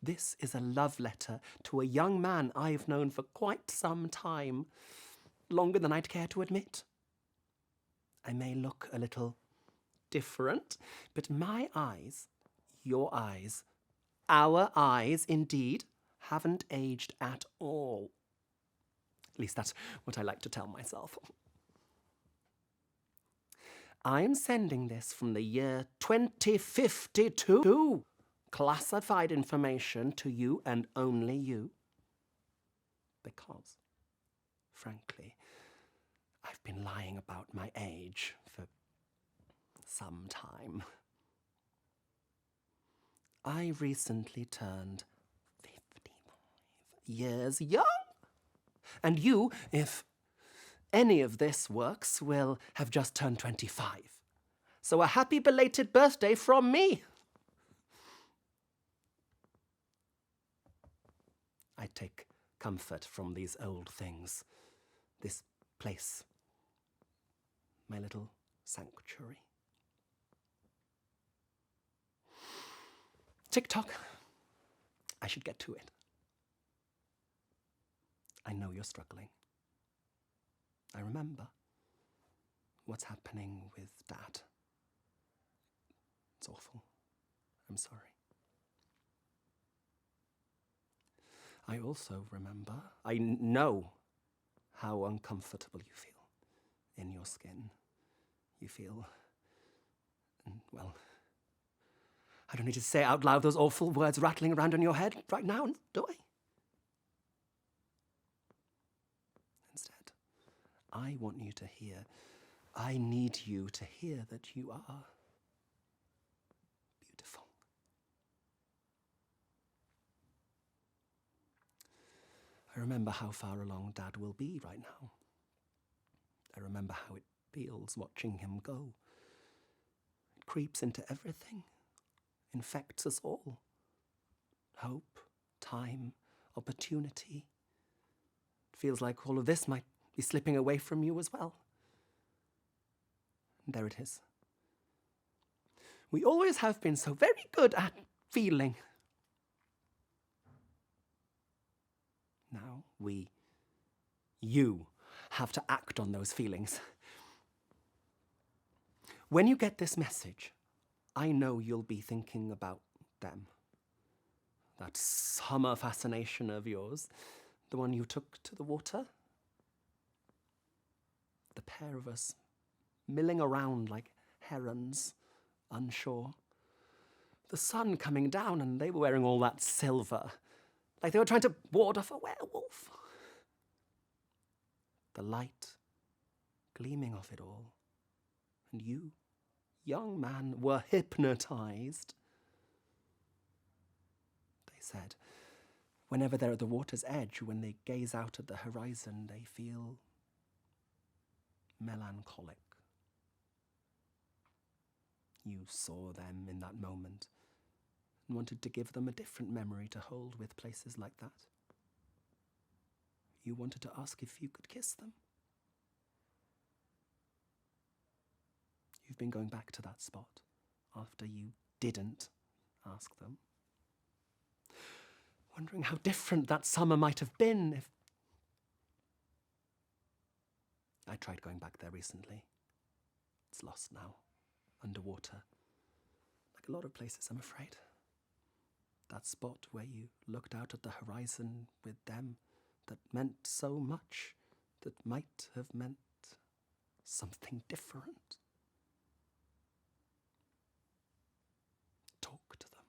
This is a love letter to a young man I've known for quite some time, longer than I'd care to admit. I may look a little different, but my eyes, your eyes, our eyes, indeed, haven't aged at all. At least that's what I like to tell myself. I'm sending this from the year 2052. Classified information to you and only you. Because, frankly, I've been lying about my age for some time. I recently turned 55 years young. And you, if any of this works, will have just turned 25. So a happy belated birthday from me. I take comfort from these old things, this place, my little sanctuary. TikTok. I should get to it. I know you're struggling. I remember what's happening with Dad. It's awful. I'm sorry. I also remember, I know how uncomfortable you feel in your skin. You feel, well, I don't need to say out loud those awful words rattling around in your head right now, do I? Instead, I want you to hear, I need you to hear that you are beautiful. I remember how far along Dad will be right now. I remember how it feels watching him go. It creeps into everything, infects us all. Hope, time, opportunity. It feels like all of this might be slipping away from you as well. And there it is. We always have been so very good at feeling. Now you have to act on those feelings. When you get this message, I know you'll be thinking about them. That summer fascination of yours, the one you took to the water. The pair of us milling around like herons, unsure. The sun coming down and they were wearing all that silver, like they were trying to ward off a werewolf. The light gleaming off it all. And you, young man, were hypnotized. They said, whenever they're at the water's edge, when they gaze out at the horizon, they feel melancholic. You saw them in that moment and wanted to give them a different memory to hold with places like that. You wanted to ask if you could kiss them. You've been going back to that spot after you didn't ask them. Wondering how different that summer might have been if... I tried going back there recently. It's lost now, underwater. Like a lot of places, I'm afraid. That spot where you looked out at the horizon with them that meant so much, that might have meant something different. Talk to them.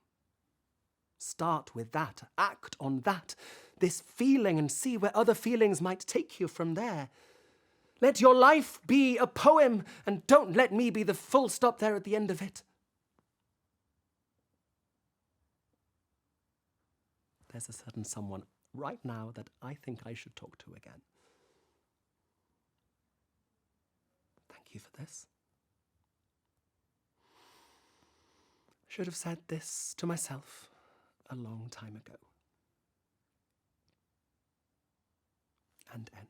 Start with that. Act on that. This feeling and see where other feelings might take you from there. Let your life be a poem and don't let me be the full stop there at the end of it. There's a certain someone right now that I think I should talk to again. Thank you for this. I should have said this to myself a long time ago. And end.